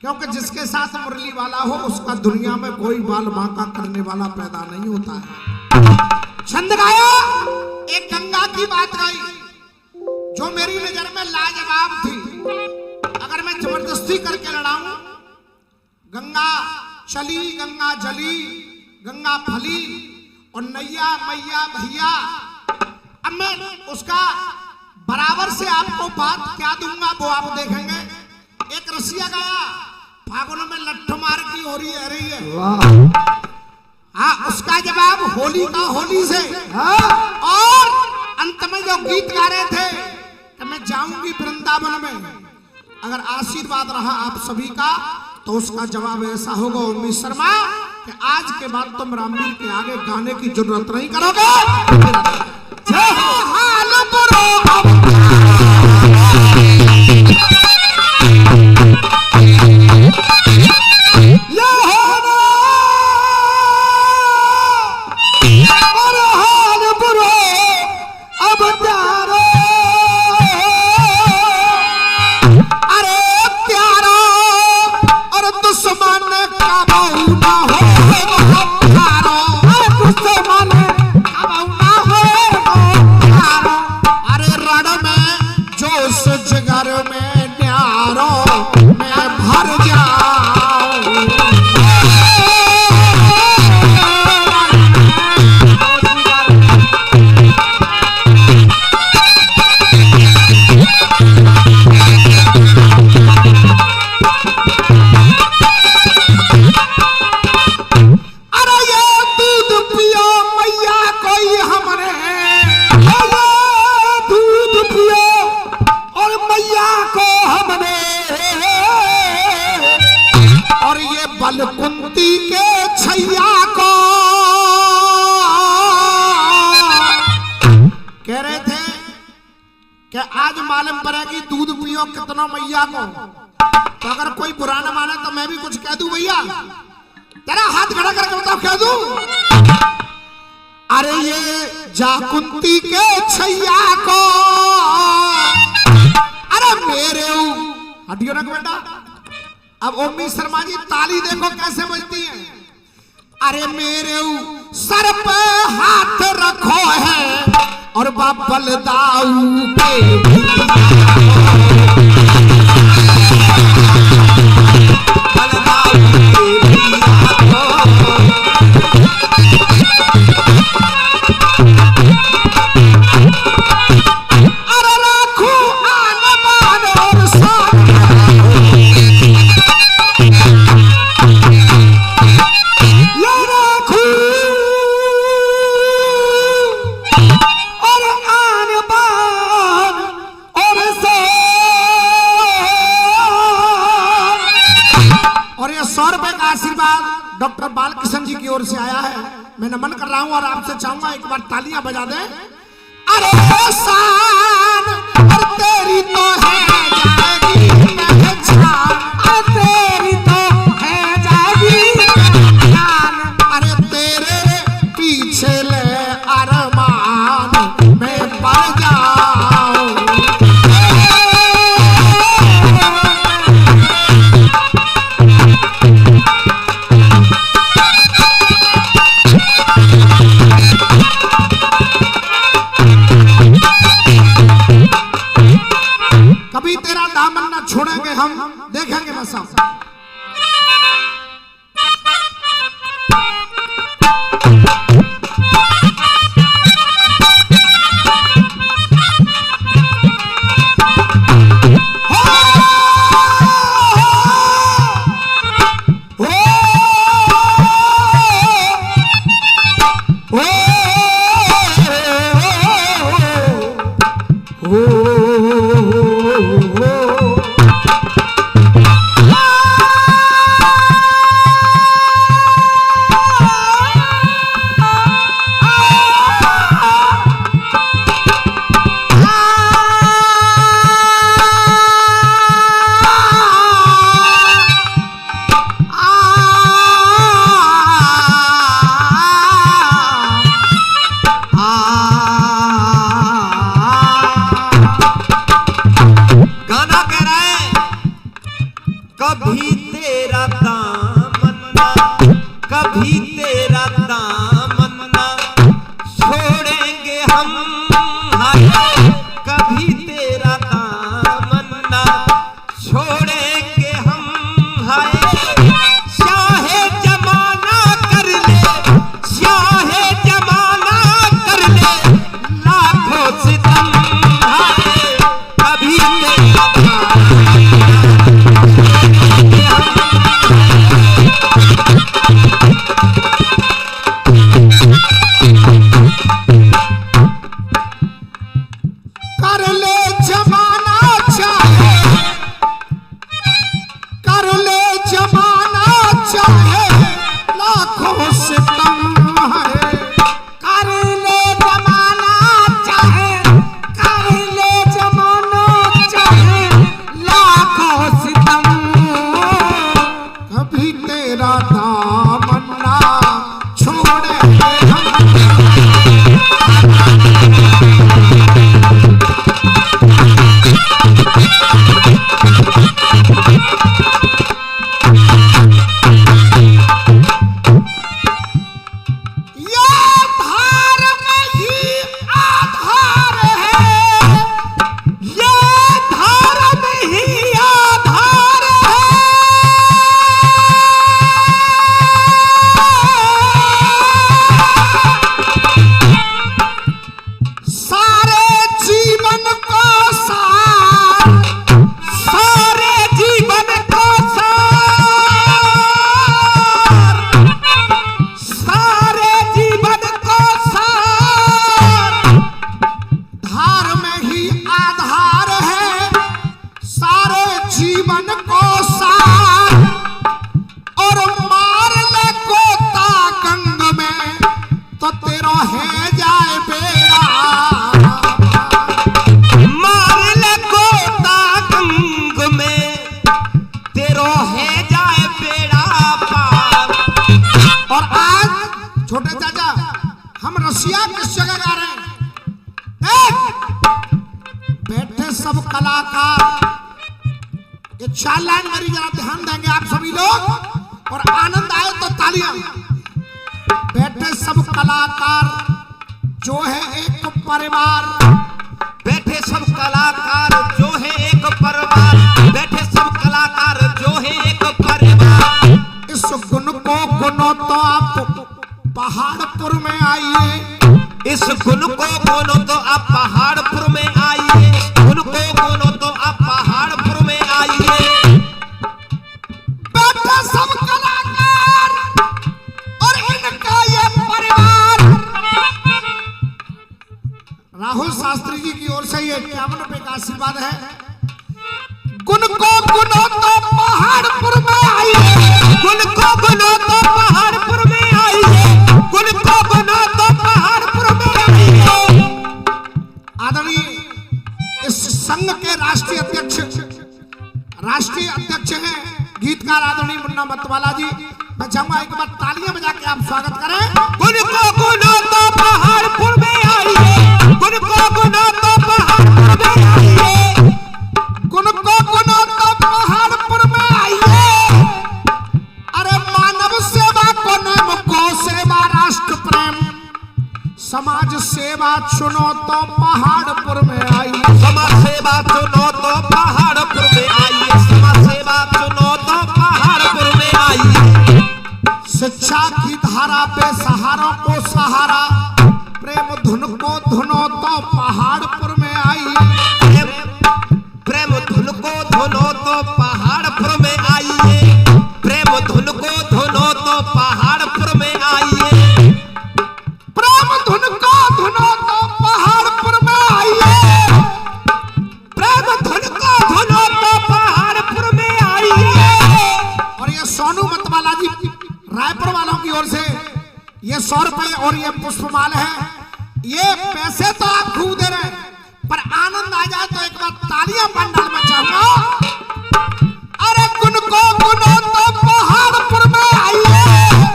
क्योंकि जिसके साथ मुरली वाला हो उसका दुनिया में कोई बाल बांका करने वाला पैदा नहीं होता है। छंद गाया, एक गंगा की बात गाई जो मेरी नजर में लाजवाब थी। अगर मैं जबरदस्ती करके लड़ाऊं, गंगा चली गंगा जली गंगा फली और नैया मैया भैया, अब मैं उसका बराबर से आपको बात क्या दूंगा वो आप देखेंगे। एक रसिया गाया, फागुन में लट्ठ मार की हो रही है। हाँ, उसका जवाब होली का होली से। और अंत में जो गीत गा रहे थे कि मैं जाऊंगी वृंदावन में, अगर आशीर्वाद रहा आप सभी का तो उसका जवाब ऐसा होगा उम्मीद शर्मा कि आज के बाद तुम रामवीर के आगे गाने की जरूरत नहीं करोगे। हाल कुंती के छैया को कह रहे थे कि आज मालूम पड़ेगी दूध पियो कितना मैया को। तो अगर कोई बुरा न माने तो मैं भी कुछ कह दूं भैया, तेरा हाथ खड़ा करके बताओ कह दूं। अरे ये जा कुंती के छैया को, अरे मेरे हटियो ना बेटा। अब ओमी शर्मा जी ताली देखो कैसे बजती है। अरे मेरे सर पे हाथ रखो है और बाबल दाऊ के डॉक्टर बालकृष्ण जी की ओर से आया है। मैं नमन कर रहा हूं और आपसे चाहूंगा एक बार तालियां बजा दें। अरे शान और तेरी तो है जाएगी पहचान, तेरी तो है जाएगी पहचान। अरे तेरे पीछे ले अरमान मैं पड़ जाऊं। कभी तेरा दामन न छोड़ेंगे हम, देखेंगे बस आप। कभी तेरा दामन ना, कभी तेरा दामन ना छोड़ेंगे हम, हाय कभी तेरा दामन ना छोड़ेंगे हम, हाय चाहे जमाना कर ले, चाहे जमाना कर ले लाखों सितम, हाय कभी तेरा कर ले जमाना चाहे, कर ले जमाना चाहे लाखों सितम, है कर ले जमाना चाहे, कर ले जमाना चाहे लाखों सितम, कभी तेरा दामन ना छोड़ेंगे हम। छोटे चाचा हम रसिया किस जगह गा रहे हैं? बैठे सब कलाकार, ये 4 लाइन मेरी जरा ध्यान देंगे आप सभी लोग, और आनंद आए तो तालियां। बैठे सब कलाकार जो है एक परिवार, बैठे सब कलाकार जो है एक परिवार, बैठे सब कलाकार जो है एक परिवार, इस गुण को गुनो तो आप पहाड़पुर में आइए, इस गुण को गुनो तो आप पहाड़पुर में आइए, गुण को गुनो तो आप पहाड़पुर में आइए। बैठे सब कलाकार और इनका ये परिवार, राहुल शास्त्री जी की ओर से ये 51 रुपए का आशीर्वाद है। गुण को गुनो तो पहाड़पुर में आइए, गुण को गुनो तो पहाड़पुर में आइए, गुण को गुनो तो पहाड़पुर में आइए। आदरणीय इस संघ के राष्ट्रीय अध्यक्ष हैं गीतकार आदरणीय मुन्ना मतवाला जी, मैं चाहूंगा एक बार तालियां बजा के आप स्वागत करें। गुण को गुनो तो पहाड़पुर में आइए, गुण को गुनो तो पहाड़पुर में आइए, गुण को गुनो तो पहाड़पुर में आइए। अरे मानव सेवा को नेम को सेवा, राष्ट्र प्रेम समाज सेवा चुनो तो पहाड़पुर में आइए, समाज सेवा चुनो तो पहाड़पुर में आइए, समाज सेवा चुनो तो पहाड़पुर में आइए। शिक्षा की धारा पे सहारों को सहारा, प्रेम धुन को धुनो तो पहाड़पुर में आइए, प्रेम धुन को धुनो तो पहाड़पुर में आइए, प्रेम धुन को धुनो तो पहाड़पुर में आइए, प्रेम धुन को धुनो तो पहाड़पुर में आइए, प्रेम धुन को धुनो तो पहाड़पुर में आइए। और ये सोनू मतवाला जी रायपुर वालों की ओर से ये 100 रुपए और ये पुष्पमाल है। ये पैसे तो आप खूब दे रहे हैं, पर आनंद आ जाए तो एक बार तालियां पंडाल में चाहूंगा। अरे गुण को गुनो तो पहाड़पुर में आइए,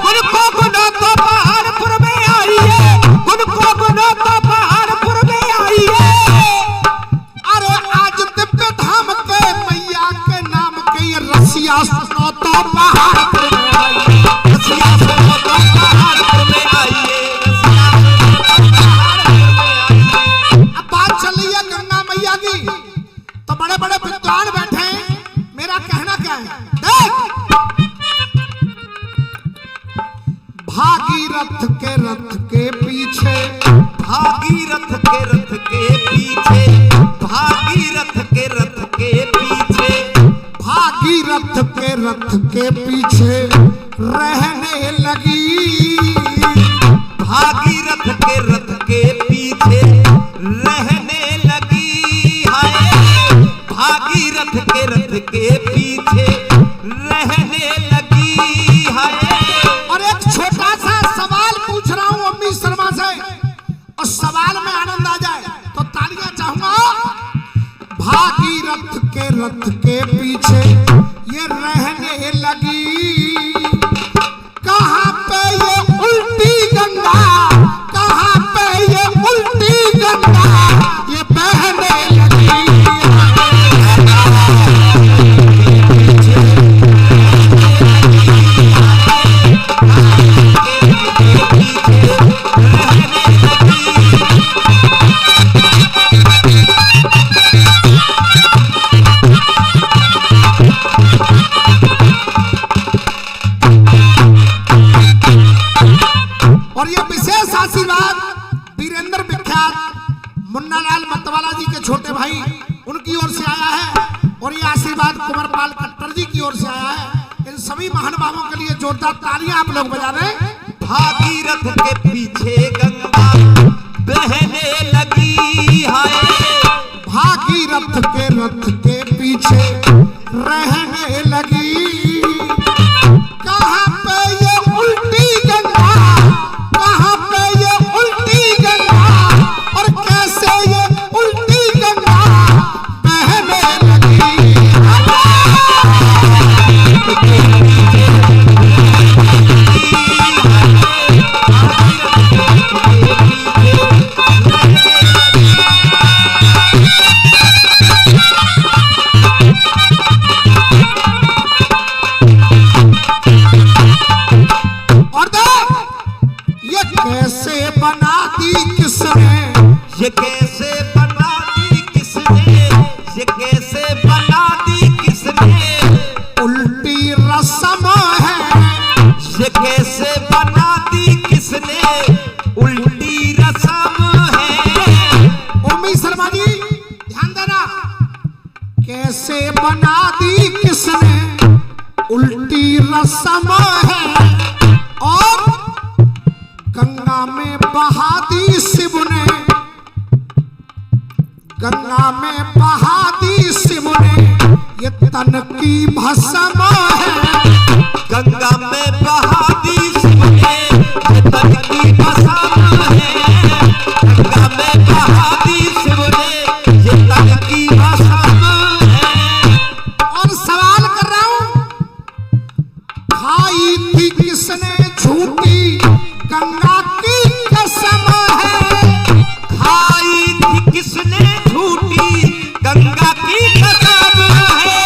गुण को गुनो तो पहाड़पुर में आइए, गुण को गुनो तो पहाड़पुर में आइए। अरे आज दिव्य धाम के मैया के नाम के ये रसिया सुनो तो पहाड़पुर में आइए, रसिया सुनो तो पहाड़पुर में आइए, रसिया सुनो तो पहाड़पुर में आइए। अब बात चल रही है गंगा मैया की, तो बड़े बड़े विद्वान बैठे हैं, मेरा कहना क्या है, देख भागीरथ के रथ के पीछे, भागीरथ के रथ के पीछे, भागीरथ के रथ के पीछे, भागीरथ के रथ के पीछे रहने लगी, भागीरथ के रथ के पीछे रहने लगी, हाय भागीरथ के रथ के पीछे रहने लगी, हाय। और एक छोटा सा सवाल पूछ रहा हूं अम्मी शर्मा से, और सवाल में आनंद आ जाए तो तालियां चाहूंगा। भागीरथ के रथ के पीछे ये रहने लगी, कहां पे ये उल्टी गंगा, कहां पे ये उल्टी गंगा ये बहने लगी। और ये विशेष आशीर्वाद वीरेंद्र विख्यात मुन्नालाल मतवाला जी के छोटे भाई उनकी ओर से आया है, और ये आशीर्वाद कुंवरपाल खट्टर जी की ओर से आया है। इन सभी महानुभावों के लिए जोरदार तालियां आप लोग बजा दें। भागीरथ के पीछे गंगा बहने लगी, हाय भागीरथ के रथ के पीछे रहने लगी, कहां पे ये उल्टी गंगा, कहां पे ये उल्टी गंगा, और कैसे ये उल्टी गंगा बहने लगी। और देख ये कैसे बना दी किसने, ये कैसे बना दी किसने, ये कैसे बना दी किसने, उल्टी रस्म है, ये कैसे बना दी किसने, उल्टी रस्म है। ओमी शर्मा जी ध्यान देना, कैसे बना दी किसने, उल्टी रस्म है, और गंगा में बहा दी शिव ने, गंगा में बहा दी शिव ने, ये तन की भस्म है, गंगा में बहा दी शिव ने, ये तन की भस्म है, गंगा में बहा दी शिव ने, ये तन की भस्म है। और सवाल कर रहा हूं, खाई थी किसने झूठी गंगा की कसम है, खाई थी किसने झूठी गंगा की कसम है,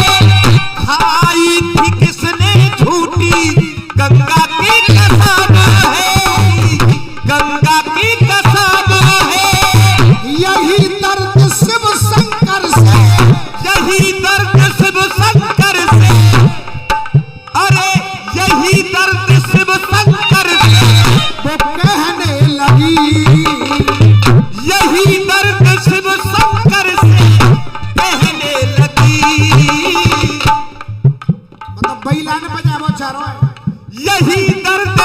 खाई थी किसने झूठी गंगा की कसम है, गंगा की कसम है। यही दर्द शिव शंकर से, यही दर्द शिव शंकर से, अरे यही दर्द शिव शंकर से वो कहने लगी, यही दर्द शिव शंकर से कहने लगी, मतलब बैला ने बजा वो चारों है। यही दर्द